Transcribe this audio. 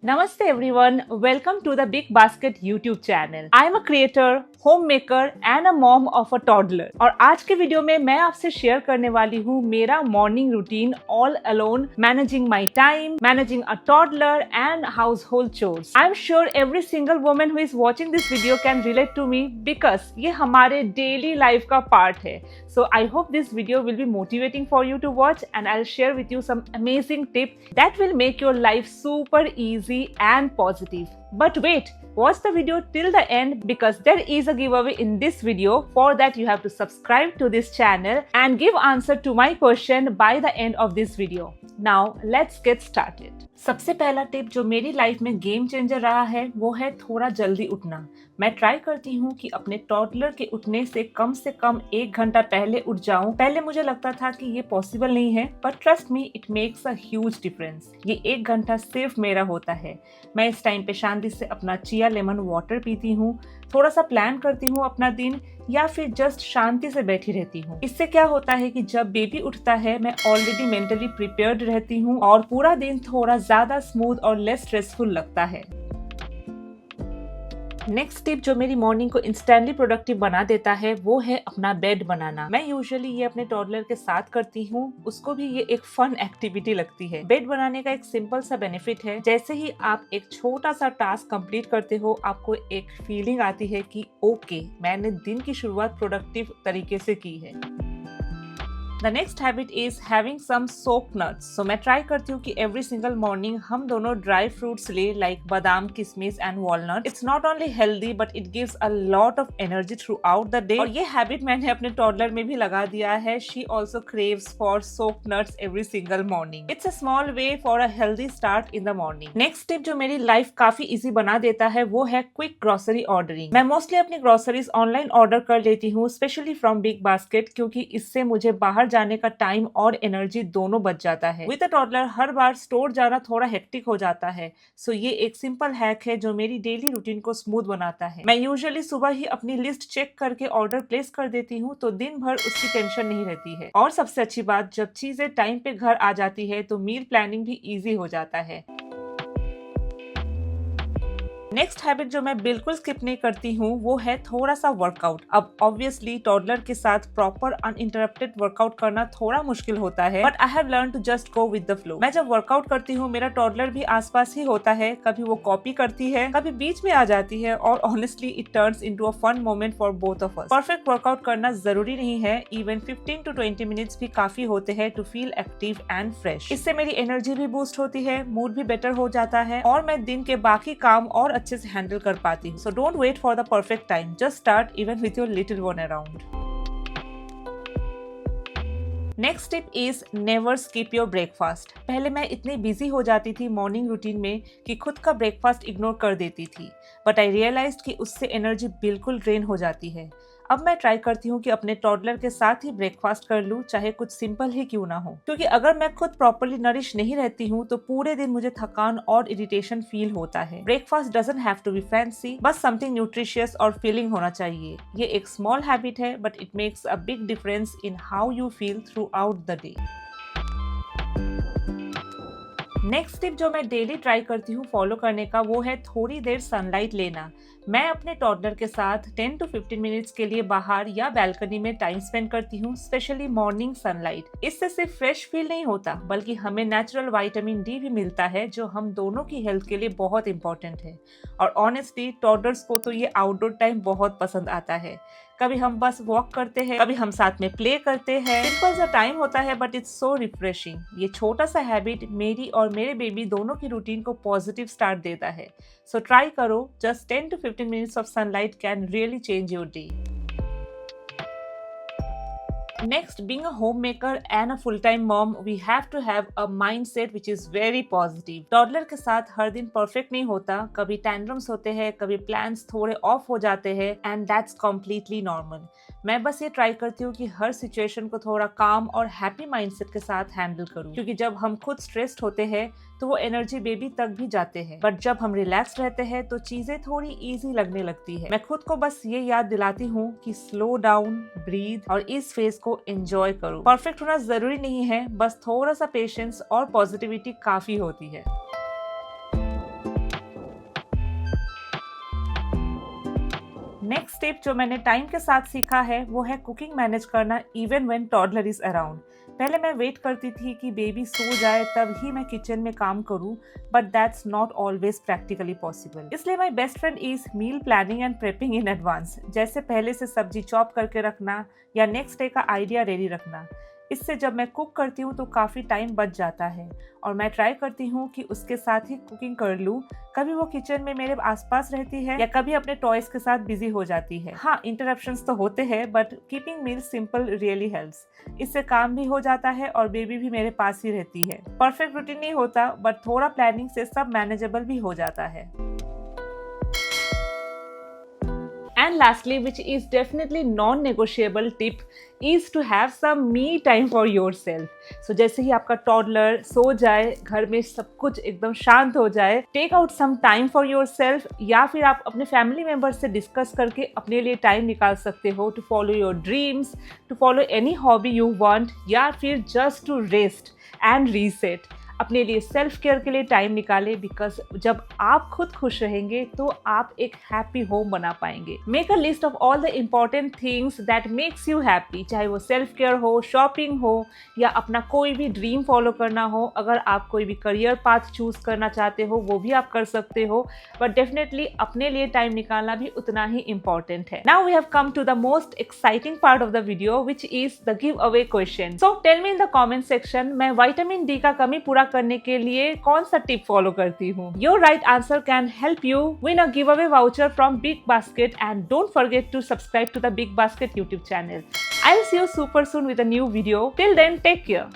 Namaste everyone, welcome to the Big Basket YouTube channel. I am a creator, homemaker and a mom of a toddler. और आज के video में मैं आपसे share करने वाली हूँ मेरा morning routine all alone, managing my time, managing a toddler and household chores. I am sure every single woman who is watching this video can relate to me because ये हमारे daily life का part है. So I hope this video will be motivating for you to watch and I'll share with you some amazing tips that will make your life super easy and positive. But wait, watch the video till the end because there is a giveaway in this video. For that you have to subscribe to this channel and give answer to my question by the end of this video. Now let's get started. सबसे पहला tip जो मेरी life में game changer रहा है वो है थोड़ा जल्दी उठना. मैं ट्राई करती हूँ कि अपने टॉडलर के उठने से कम 1 घंटा पहले उठ जाऊं. पहले मुझे लगता था कि ये पॉसिबल नहीं है, पर trust me it makes a huge difference. ये 1 घंटा सिर्फ मेरा होता है. मैं इस टाइम पे शांति से अपना चिया लेमन वाटर पीती हूँ, थोड़ा सा प्लान करती हूँ अपना दिन, या फिर जस्ट शांति से बैठी रहती हूँ. इससे क्या होता है कि जब बेबी उठता है मैं ऑलरेडी मेंटली प्रिपेयर्ड रहती हूँ और पूरा दिन थोड़ा ज्यादा स्मूथ और लेस स्ट्रेसफुल लगता है. नेक्स्ट टिप जो मेरी मॉर्निंग को इंस्टेंटली प्रोडक्टिव बना देता है वो है अपना बेड बनाना. मैं यूजुअली ये अपने टॉडलर के साथ करती हूँ. उसको भी ये एक फन एक्टिविटी लगती है. बेड बनाने का एक सिंपल सा बेनिफिट है, जैसे ही आप एक छोटा सा टास्क कंप्लीट करते हो आपको एक फीलिंग आती है कि ओके मैंने दिन की शुरुआत प्रोडक्टिव तरीके से की है. The next habit is having some soaked nuts. So मैं ट्राई करती हूँ कि every single morning हम दोनों ड्राई फ्रूट्स ले like बादाम, किशमिश and walnut. It's not only healthy but it gives a lot of energy throughout the day. और ये हैबिट मैंने अपने टॉडलर में भी लगा दिया है. She also craves for soaked nuts every single morning. It's a small way for a healthy start in the morning. Next tip जो मेरी लाइफ काफी इजी बना देता है वो है क्विक ग्रोसरी ऑर्डरिंग. मैं मोस्टली अपनी ग्रोसरीज ऑनलाइन ऑर्डर कर लेती हूँ, स्पेशली फ्रॉम बिग बास्केट, क्योंकि इससे मुझे बाहर जाने का टाइम और एनर्जी दोनों बच जाता है. With a toddler her bar store जाना थोड़ा हेक्टिक हो जाता है. सो ये एक सिंपल हैक है जो मेरी डेली रूटीन को स्मूथ बनाता है. मैं यूजुअली सुबह ही अपनी लिस्ट चेक करके ऑर्डर प्लेस कर देती हूँ, तो दिन भर उसकी टेंशन नहीं रहती है. और सबसे अच्छी बात, जब चीजें टाइम पे घर आ जाती है तो मील प्लानिंग भी इजी हो जाता है. नेक्स्ट हैबिट जो मैं बिल्कुल स्किप नहीं करती हूँ वो है थोड़ा सा वर्कआउट. अब ऑब्वियसली टॉडलर के साथ प्रॉपर अनइंटरप्टेड वर्कआउट करना थोड़ा मुश्किल होता है, but I have learn to just go with the flow. मैं जब वर्कआउट करती हूँ मेरा टॉडलर भी आसपास ही होता है. कभी वो कॉपी करती है, कभी बीच में आ जाती है, और honestly it turns into a fun moment for both of us. Perfect workout करना जरूरी नहीं है. इवन 15 to 20 मिनट्स भी काफी होते हैं to feel active and fresh. इससे मेरी एनर्जी भी बूस्ट होती है, मूड भी बेटर हो जाता है और मैं दिन के बाकी काम और अच्छे से हैंडल कर पाती हूँ. So don't wait for the perfect time. Just start even with your little one around. Next tip is never skip your breakfast. पहले मैं इतनी बिजी हो जाती थी मॉर्निंग रूटीन में कि खुद का ब्रेकफास्ट इग्नोर कर देती थी, बट आई रियलाइज्ड कि उससे एनर्जी बिल्कुल ड्रेन हो जाती है. अब मैं ट्राई करती हूँ कि अपने टॉडलर के साथ ही ब्रेकफास्ट कर लूँ, चाहे कुछ सिंपल ही क्यों ना हो, क्योंकि अगर मैं खुद प्रॉपर्ली नरिश नहीं रहती हूँ तो पूरे दिन मुझे थकान और इरिटेशन फील होता है. Breakfast doesn't have to be fancy, बस समथिंग न्यूट्रिशियस और फीलिंग होना चाहिए. ये एक स्मॉल हैबिट है but it makes a big difference in how you feel throughout the day. Next tip जो मैं डेली ट्राई करती हूँ फॉलो करने का वो है थोड़ी देर सनलाइट लेना. मैं अपने टॉडलर के साथ 10 to 15 मिनट्स के लिए बाहर या बैल्कनी में टाइम स्पेंड करती हूँ, स्पेशली मॉर्निंग सनलाइट. इससे सिर्फ फ्रेश फील नहीं होता बल्कि हमें नेचुरल विटामिन डी भी मिलता है जो हम दोनों की हेल्थ के लिए बहुत इंपॉर्टेंट है. और ऑनेस्टली टॉडलर्स को तो ये आउटडोर टाइम बहुत पसंद आता है. कभी हम बस वॉक करते हैं, कभी हम साथ में प्ले करते हैं. सिंपल सा टाइम होता है बट इट्स सो रिफ्रेशिंग. ये छोटा सा हैबिट मेरी और मेरे बेबी दोनों की रूटीन को पॉजिटिव स्टार्ट देता है. सो ट्राई करो. Just 10 to 15 minutes of sunlight can really change your day. Next, being a homemaker and a full-time mom, we have to have a mindset which is very positive. Toddler के साथ हर दिन perfect नहीं होता. कभी tantrums होते हैं, कभी plans थोड़े ऑफ हो जाते हैं, एंड दैट्स कम्प्लीटली नॉर्मल. मैं बस ये ट्राई करती हूँ कि हर सिचुएशन को थोड़ा काम और हैप्पी माइंडसेट के साथ हैंडल करूँ, क्योंकि जब हम खुद स्ट्रेस्ड होते हैं तो वो एनर्जी बेबी तक भी जाते हैं, बट जब हम रिलैक्स रहते हैं तो चीजें थोड़ी इजी लगने लगती है. मैं खुद को बस ये याद दिलाती हूँ कि स्लो डाउन, ब्रीथ और इस फेज को एंजॉय करो. परफेक्ट होना जरूरी नहीं है, बस थोड़ा सा पेशेंस और पॉजिटिविटी काफी होती है. नेक्स्ट टिप जो मैंने टाइम के साथ सीखा है वो है कुकिंग मैनेज करना even when toddler is around. पहले मैं वेट करती थी कि बेबी सो जाए तब ही मैं किचन में काम करूं, but that's not always practically possible. इसलिए my best friend is meal planning and prepping in advance, जैसे पहले से सब्जी चॉप करके रखना या नेक्स्ट डे का आइडिया रेडी रखना। इससे जब मैं कुक करती हूँ तो काफ़ी टाइम बच जाता है और मैं ट्राई करती हूँ कि उसके साथ ही कुकिंग कर लूँ। कभी वो किचन में मेरे आसपास रहती है या कभी अपने टॉयज के साथ बिजी हो जाती है। हाँ, इंटरप्शंस तो होते हैं, but keeping meal simple really helps. इससे काम भी हो जाता है और बेबी भी मेरे पास ही रहती है। परफेक्ट रूटीन नहीं होता, बट थोड़ा प्लानिंग से सब मैनेजेबल भी हो जाता है। And lastly, which is definitely non-negotiable tip, is to have some me time for yourself. So जैसे ही आपका टॉडलर सो जाए, घर में सब कुछ एकदम शांत हो जाए, take out some time for yourself, या फिर आप अपने फैमिली मेम्बर से डिस्कस करके अपने लिए टाइम निकाल सकते हो to follow your dreams, to follow any hobby you want, या फिर just to rest and reset. अपने लिए सेल्फ केयर के लिए टाइम निकालें, बिकॉज जब आप खुद खुश रहेंगे तो आप एक हैप्पी होम बना पाएंगे। Make a list of all the important things that makes you happy, चाहे वो सेल्फ केयर हो, शॉपिंग हो, या अपना कोई भी ड्रीम फॉलो करना हो। अगर आप कोई भी करियर पाथ चूज करना चाहते हो वो भी आप कर सकते हो, बट डेफिनेटली अपने लिए टाइम निकालना भी उतना ही इम्पोर्टेंट है। Now we have come to the most exciting part of the video, which is the giveaway question. So tell me in the comment section, मैं विटामिन डी का कमी पूरा करने के लिए कौन सा टिप फॉलो करती हूँ? Your right answer can help you win a giveaway voucher from Big Basket, and don't forget to subscribe to the Big Basket YouTube channel. I'll see you super soon with a new video. Till then, take care.